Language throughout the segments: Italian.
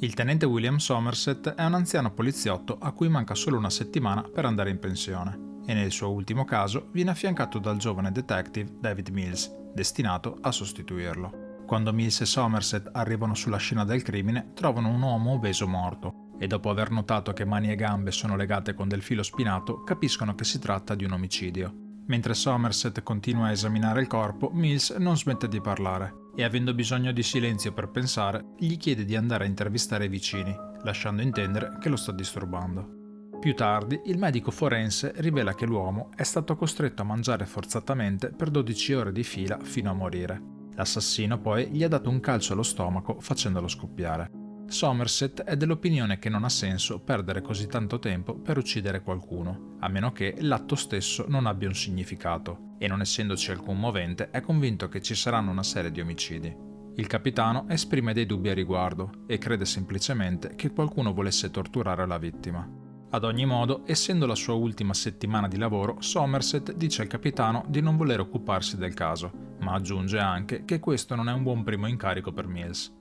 Il tenente William Somerset è un anziano poliziotto a cui manca solo una settimana per andare in pensione e nel suo ultimo caso viene affiancato dal giovane detective David Mills, destinato a sostituirlo. Quando Mills e Somerset arrivano sulla scena del crimine, trovano un uomo obeso morto e dopo aver notato che mani e gambe sono legate con del filo spinato, capiscono che si tratta di un omicidio. Mentre Somerset continua a esaminare il corpo, Mills non smette di parlare e, avendo bisogno di silenzio per pensare, gli chiede di andare a intervistare i vicini, lasciando intendere che lo sta disturbando. Più tardi, il medico forense rivela che l'uomo è stato costretto a mangiare forzatamente per 12 ore di fila fino a morire. L'assassino poi gli ha dato un calcio allo stomaco facendolo scoppiare. Somerset è dell'opinione che non ha senso perdere così tanto tempo per uccidere qualcuno, a meno che l'atto stesso non abbia un significato, e non essendoci alcun movente è convinto che ci saranno una serie di omicidi. Il capitano esprime dei dubbi a riguardo e crede semplicemente che qualcuno volesse torturare la vittima. Ad ogni modo, essendo la sua ultima settimana di lavoro, Somerset dice al capitano di non voler occuparsi del caso, ma aggiunge anche che questo non è un buon primo incarico per Mills.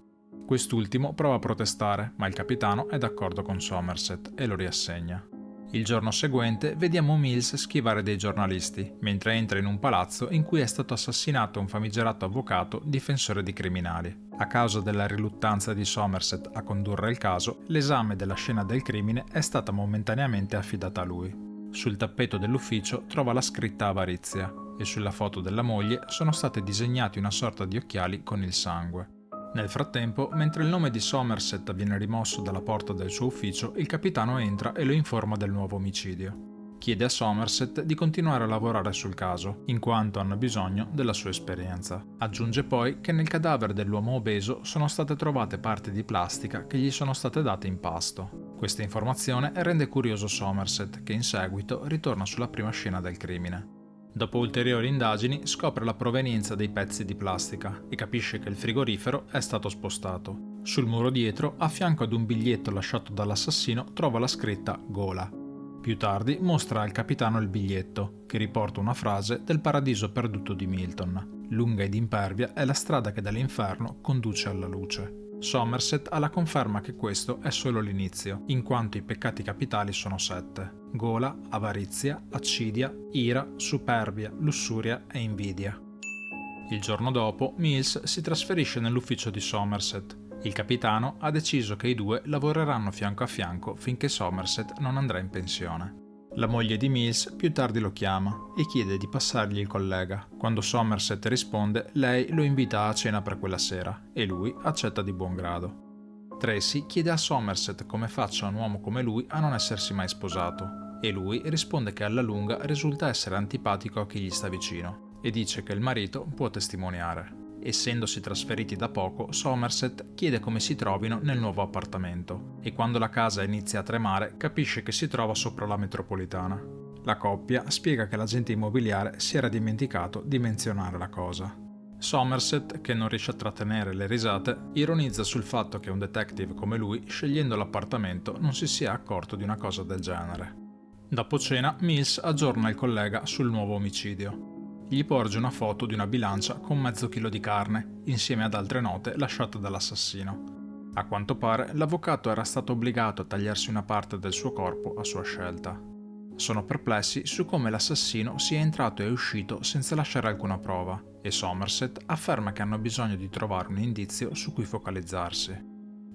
Quest'ultimo prova a protestare, ma il capitano è d'accordo con Somerset e lo riassegna. Il giorno seguente vediamo Mills schivare dei giornalisti, mentre entra in un palazzo in cui è stato assassinato un famigerato avvocato difensore di criminali. A causa della riluttanza di Somerset a condurre il caso, l'esame della scena del crimine è stata momentaneamente affidata a lui. Sul tappeto dell'ufficio trova la scritta avarizia e sulla foto della moglie sono stati disegnati una sorta di occhiali con il sangue. Nel frattempo, mentre il nome di Somerset viene rimosso dalla porta del suo ufficio, il capitano entra e lo informa del nuovo omicidio. Chiede a Somerset di continuare a lavorare sul caso, in quanto hanno bisogno della sua esperienza. Aggiunge poi che nel cadavere dell'uomo obeso sono state trovate parti di plastica che gli sono state date in pasto. Questa informazione rende curioso Somerset, che in seguito ritorna sulla prima scena del crimine. Dopo ulteriori indagini scopre la provenienza dei pezzi di plastica e capisce che il frigorifero è stato spostato. Sul muro dietro, a fianco ad un biglietto lasciato dall'assassino, trova la scritta Gola. Più tardi mostra al capitano il biglietto, che riporta una frase del Paradiso perduto di Milton. Lunga ed impervia è la strada che dall'inferno conduce alla luce. Somerset ha la conferma che questo è solo l'inizio, in quanto i peccati capitali sono 7: gola, avarizia, accidia, ira, superbia, lussuria e invidia. Il giorno dopo, Mills si trasferisce nell'ufficio di Somerset. Il capitano ha deciso che i due lavoreranno fianco a fianco finché Somerset non andrà in pensione. La moglie di Mills più tardi lo chiama e chiede di passargli il collega. Quando Somerset risponde, lei lo invita a cena per quella sera e lui accetta di buon grado. Tracy chiede a Somerset come faccia un uomo come lui a non essersi mai sposato e lui risponde che alla lunga risulta essere antipatico a chi gli sta vicino e dice che il marito può testimoniare. Essendosi trasferiti da poco, Somerset chiede come si trovino nel nuovo appartamento e quando la casa inizia a tremare capisce che si trova sopra la metropolitana. La coppia spiega che l'agente immobiliare si era dimenticato di menzionare la cosa. Somerset, che non riesce a trattenere le risate, ironizza sul fatto che un detective come lui, scegliendo l'appartamento, non si sia accorto di una cosa del genere. Dopo cena, Mills aggiorna il collega sul nuovo omicidio. Gli porge una foto di una bilancia con mezzo chilo di carne, insieme ad altre note lasciate dall'assassino. A quanto pare, l'avvocato era stato obbligato a tagliarsi una parte del suo corpo a sua scelta. Sono perplessi su come l'assassino sia entrato e uscito senza lasciare alcuna prova, e Somerset afferma che hanno bisogno di trovare un indizio su cui focalizzarsi.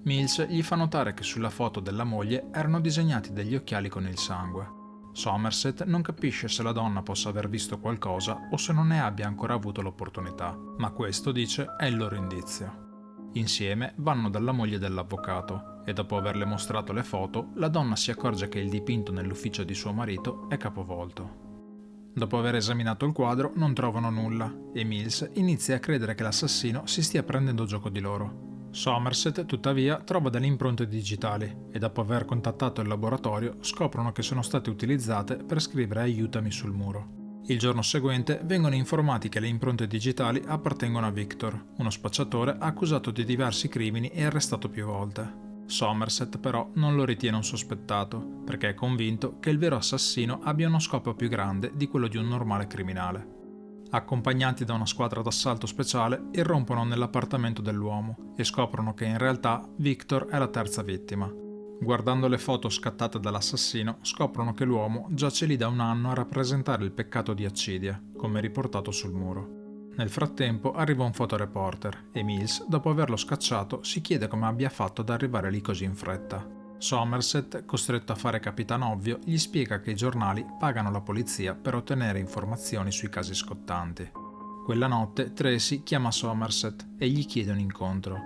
Mills gli fa notare che sulla foto della moglie erano disegnati degli occhiali con il sangue. Somerset non capisce se la donna possa aver visto qualcosa o se non ne abbia ancora avuto l'opportunità, ma questo, dice, è il loro indizio. Insieme vanno dalla moglie dell'avvocato e dopo averle mostrato le foto, la donna si accorge che il dipinto nell'ufficio di suo marito è capovolto. Dopo aver esaminato il quadro non trovano nulla e Mills inizia a credere che l'assassino si stia prendendo gioco di loro. Somerset, tuttavia, trova delle impronte digitali e dopo aver contattato il laboratorio scoprono che sono state utilizzate per scrivere aiutami sul muro. Il giorno seguente vengono informati che le impronte digitali appartengono a Victor, uno spacciatore accusato di diversi crimini e arrestato più volte. Somerset però non lo ritiene un sospettato, perché è convinto che il vero assassino abbia uno scopo più grande di quello di un normale criminale. Accompagnati da una squadra d'assalto speciale, irrompono nell'appartamento dell'uomo e scoprono che in realtà Victor è la terza vittima. Guardando le foto scattate dall'assassino, scoprono che l'uomo giace lì da un anno a rappresentare il peccato di accidia, come riportato sul muro. Nel frattempo arriva un fotoreporter e Mills, dopo averlo scacciato, si chiede come abbia fatto ad arrivare lì così in fretta. Somerset, costretto a fare capitano ovvio, gli spiega che i giornali pagano la polizia per ottenere informazioni sui casi scottanti. Quella notte Tracy chiama Somerset e gli chiede un incontro.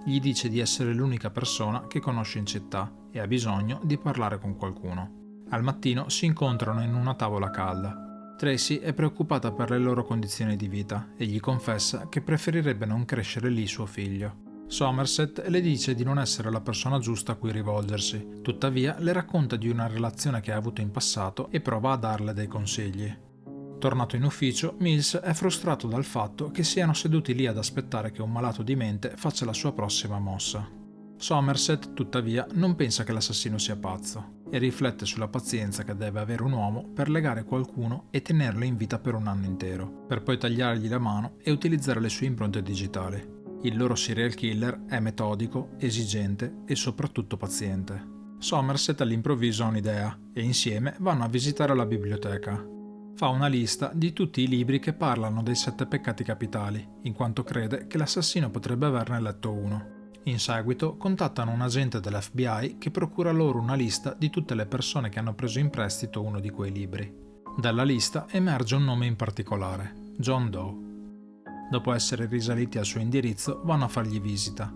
Gli dice di essere l'unica persona che conosce in città e ha bisogno di parlare con qualcuno. Al mattino si incontrano in una tavola calda. Tracy è preoccupata per le loro condizioni di vita e gli confessa che preferirebbe non crescere lì suo figlio. Somerset le dice di non essere la persona giusta a cui rivolgersi, tuttavia le racconta di una relazione che ha avuto in passato e prova a darle dei consigli. Tornato in ufficio, Mills è frustrato dal fatto che siano seduti lì ad aspettare che un malato di mente faccia la sua prossima mossa. Somerset, tuttavia, non pensa che l'assassino sia pazzo e riflette sulla pazienza che deve avere un uomo per legare qualcuno e tenerlo in vita per un anno intero, per poi tagliargli la mano e utilizzare le sue impronte digitali. Il loro serial killer è metodico, esigente e soprattutto paziente. Somerset all'improvviso ha un'idea e insieme vanno a visitare la biblioteca. Fa una lista di tutti i libri che parlano dei 7 peccati capitali, in quanto crede che l'assassino potrebbe averne letto uno. In seguito contattano un agente dell'FBI che procura loro una lista di tutte le persone che hanno preso in prestito uno di quei libri. Dalla lista emerge un nome in particolare, John Doe. Dopo essere risaliti al suo indirizzo, vanno a fargli visita.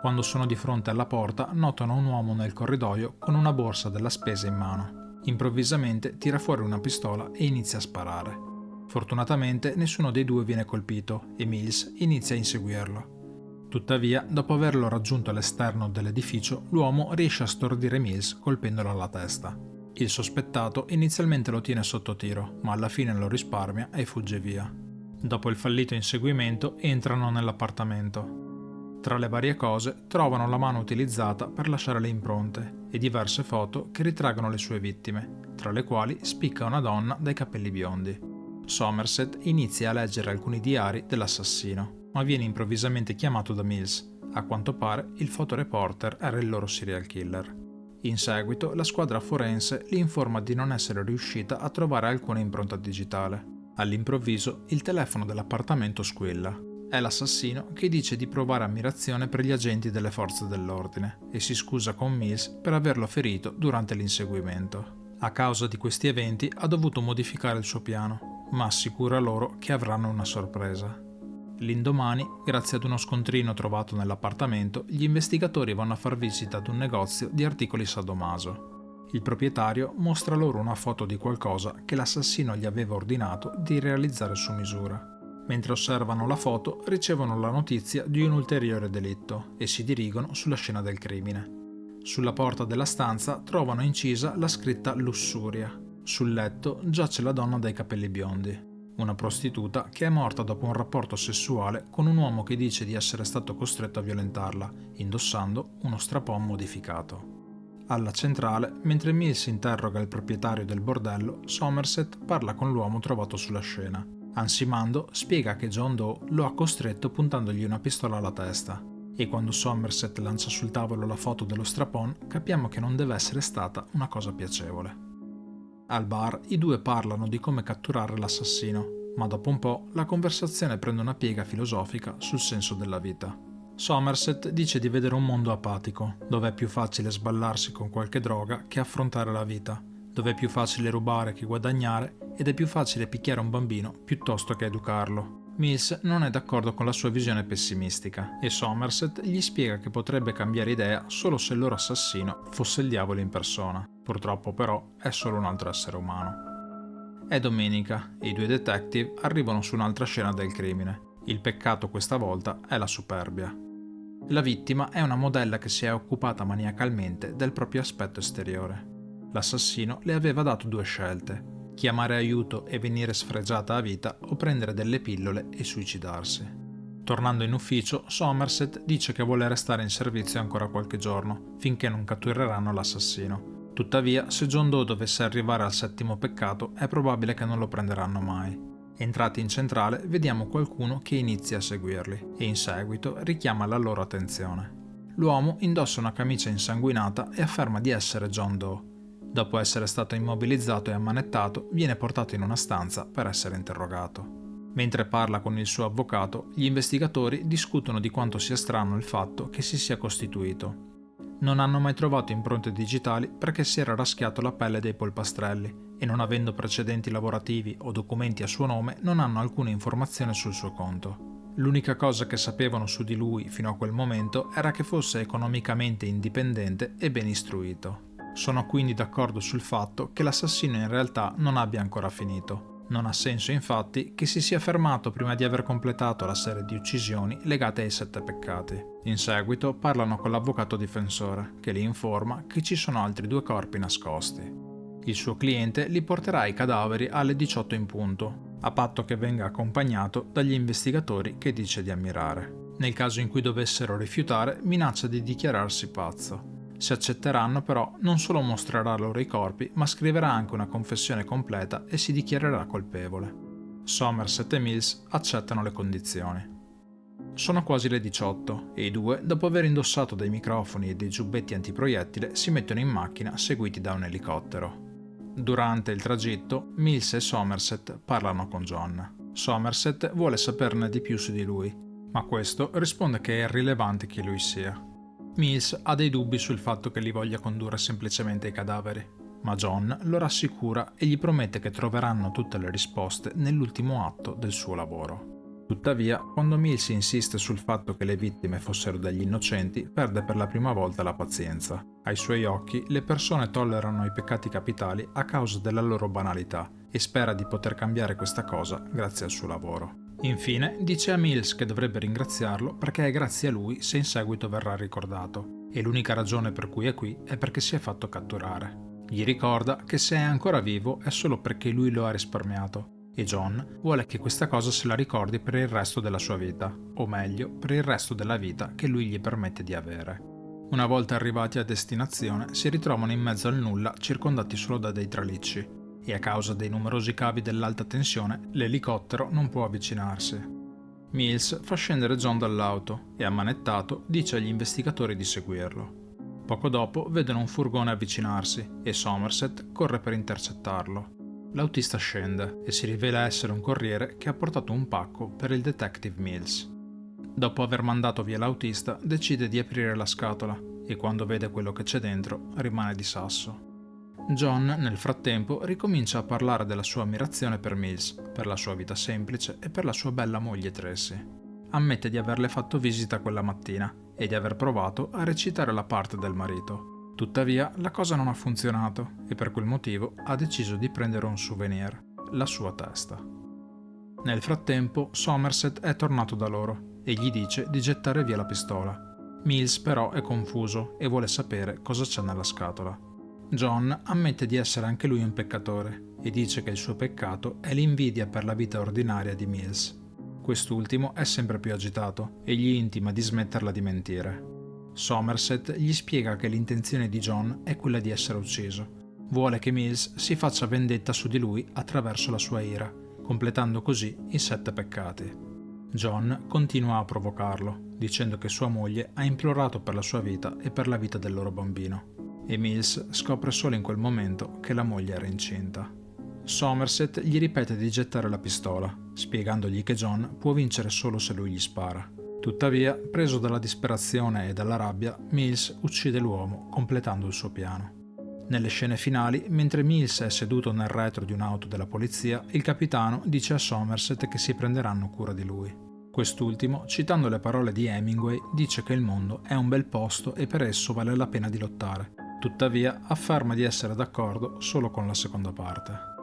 Quando sono di fronte alla porta, notano un uomo nel corridoio con una borsa della spesa in mano. Improvvisamente tira fuori una pistola e inizia a sparare. Fortunatamente nessuno dei due viene colpito e Mills inizia a inseguirlo. Tuttavia, dopo averlo raggiunto all'esterno dell'edificio, l'uomo riesce a stordire Mills colpendolo alla testa. Il sospettato inizialmente lo tiene sotto tiro, ma alla fine lo risparmia e fugge via. Dopo il fallito inseguimento, entrano nell'appartamento. Tra le varie cose, trovano la mano utilizzata per lasciare le impronte e diverse foto che ritraggono le sue vittime, tra le quali spicca una donna dai capelli biondi. Somerset inizia a leggere alcuni diari dell'assassino, ma viene improvvisamente chiamato da Mills. A quanto pare il fotoreporter era il loro serial killer. In seguito la squadra forense li informa di non essere riuscita a trovare alcuna impronta digitale. All'improvviso il telefono dell'appartamento squilla. È l'assassino che dice di provare ammirazione per gli agenti delle forze dell'ordine e si scusa con Mills per averlo ferito durante l'inseguimento. A causa di questi eventi ha dovuto modificare il suo piano, ma assicura loro che avranno una sorpresa. L'indomani, grazie ad uno scontrino trovato nell'appartamento, gli investigatori vanno a far visita ad un negozio di articoli sadomaso. Il proprietario mostra loro una foto di qualcosa che l'assassino gli aveva ordinato di realizzare su misura. Mentre osservano la foto, ricevono la notizia di un ulteriore delitto e si dirigono sulla scena del crimine. Sulla porta della stanza trovano incisa la scritta Lussuria. Sul letto giace la donna dai capelli biondi. Una prostituta che è morta dopo un rapporto sessuale con un uomo che dice di essere stato costretto a violentarla, indossando uno strapon modificato. Alla centrale, mentre Mills interroga il proprietario del bordello, Somerset parla con l'uomo trovato sulla scena. Ansimando spiega che John Doe lo ha costretto puntandogli una pistola alla testa, e quando Somerset lancia sul tavolo la foto dello strapon, capiamo che non deve essere stata una cosa piacevole. Al bar i due parlano di come catturare l'assassino, ma dopo un po' la conversazione prende una piega filosofica sul senso della vita. Somerset dice di vedere un mondo apatico, dove è più facile sballarsi con qualche droga che affrontare la vita, dove è più facile rubare che guadagnare ed è più facile picchiare un bambino piuttosto che educarlo. Mills non è d'accordo con la sua visione pessimistica e Somerset gli spiega che potrebbe cambiare idea solo se il loro assassino fosse il diavolo in persona. Purtroppo però è solo un altro essere umano. È domenica e i due detective arrivano su un'altra scena del crimine. Il peccato questa volta è la superbia. La vittima è una modella che si è occupata maniacalmente del proprio aspetto esteriore. L'assassino le aveva dato 2 scelte: chiamare aiuto e venire sfregiata a vita o prendere delle pillole e suicidarsi. Tornando in ufficio, Somerset dice che vuole restare in servizio ancora qualche giorno, finché non cattureranno l'assassino. Tuttavia, se John Doe dovesse arrivare al 7° peccato, è probabile che non lo prenderanno mai. Entrati in centrale, vediamo qualcuno che inizia a seguirli e in seguito richiama la loro attenzione. L'uomo indossa una camicia insanguinata e afferma di essere John Doe. Dopo essere stato immobilizzato e ammanettato, viene portato in una stanza per essere interrogato. Mentre parla con il suo avvocato, gli investigatori discutono di quanto sia strano il fatto che si sia costituito. Non hanno mai trovato impronte digitali perché si era raschiato la pelle dei polpastrelli e non avendo precedenti lavorativi o documenti a suo nome non hanno alcuna informazione sul suo conto. L'unica cosa che sapevano su di lui fino a quel momento era che fosse economicamente indipendente e ben istruito. Sono quindi d'accordo sul fatto che l'assassino in realtà non abbia ancora finito. Non ha senso infatti che si sia fermato prima di aver completato la serie di uccisioni legate ai 7 peccati. In seguito parlano con l'avvocato difensore, che li informa che ci sono altri 2 corpi nascosti. Il suo cliente li porterà i cadaveri alle 18 in punto, a patto che venga accompagnato dagli investigatori che dice di ammirare. Nel caso in cui dovessero rifiutare, minaccia di dichiararsi pazzo. Se accetteranno però, non solo mostrerà loro i corpi, ma scriverà anche una confessione completa e si dichiarerà colpevole. Somerset e Mills accettano le condizioni. Sono quasi le 18 e i 2, dopo aver indossato dei microfoni e dei giubbetti antiproiettile, si mettono in macchina seguiti da un elicottero. Durante il tragitto, Mills e Somerset parlano con John. Somerset vuole saperne di più su di lui, ma questo risponde che è irrilevante chi lui sia. Mills ha dei dubbi sul fatto che li voglia condurre semplicemente ai cadaveri, ma John lo rassicura e gli promette che troveranno tutte le risposte nell'ultimo atto del suo lavoro. Tuttavia, quando Mills insiste sul fatto che le vittime fossero degli innocenti, perde per la prima volta la pazienza. Ai suoi occhi, le persone tollerano i peccati capitali a causa della loro banalità e spera di poter cambiare questa cosa grazie al suo lavoro. Infine, dice a Mills che dovrebbe ringraziarlo perché è grazie a lui se in seguito verrà ricordato, e l'unica ragione per cui è qui è perché si è fatto catturare. Gli ricorda che se è ancora vivo è solo perché lui lo ha risparmiato, e John vuole che questa cosa se la ricordi per il resto della sua vita, o meglio, per il resto della vita che lui gli permette di avere. Una volta arrivati a destinazione, si ritrovano in mezzo al nulla, circondati solo da dei tralicci, e a causa dei numerosi cavi dell'alta tensione, l'elicottero non può avvicinarsi. Mills fa scendere John dall'auto e, ammanettato, dice agli investigatori di seguirlo. Poco dopo vedono un furgone avvicinarsi e Somerset corre per intercettarlo. L'autista scende e si rivela essere un corriere che ha portato un pacco per il detective Mills. Dopo aver mandato via l'autista, decide di aprire la scatola e quando vede quello che c'è dentro rimane di sasso. John, nel frattempo, ricomincia a parlare della sua ammirazione per Mills, per la sua vita semplice e per la sua bella moglie Tracy. Ammette di averle fatto visita quella mattina e di aver provato a recitare la parte del marito. Tuttavia, la cosa non ha funzionato e per quel motivo ha deciso di prendere un souvenir, la sua testa. Nel frattempo, Somerset è tornato da loro e gli dice di gettare via la pistola. Mills però è confuso e vuole sapere cosa c'è nella scatola. John ammette di essere anche lui un peccatore e dice che il suo peccato è l'invidia per la vita ordinaria di Mills. Quest'ultimo è sempre più agitato e gli intima di smetterla di mentire. Somerset gli spiega che l'intenzione di John è quella di essere ucciso. Vuole che Mills si faccia vendetta su di lui attraverso la sua ira, completando così i 7 peccati. John continua a provocarlo, dicendo che sua moglie ha implorato per la sua vita e per la vita del loro bambino, e Mills scopre solo in quel momento che la moglie era incinta. Somerset gli ripete di gettare la pistola, spiegandogli che John può vincere solo se lui gli spara. Tuttavia, preso dalla disperazione e dalla rabbia, Mills uccide l'uomo, completando il suo piano. Nelle scene finali, mentre Mills è seduto nel retro di un'auto della polizia, il capitano dice a Somerset che si prenderanno cura di lui. Quest'ultimo, citando le parole di Hemingway, dice che il mondo è un bel posto e per esso vale la pena di lottare. Tuttavia, afferma di essere d'accordo solo con la seconda parte.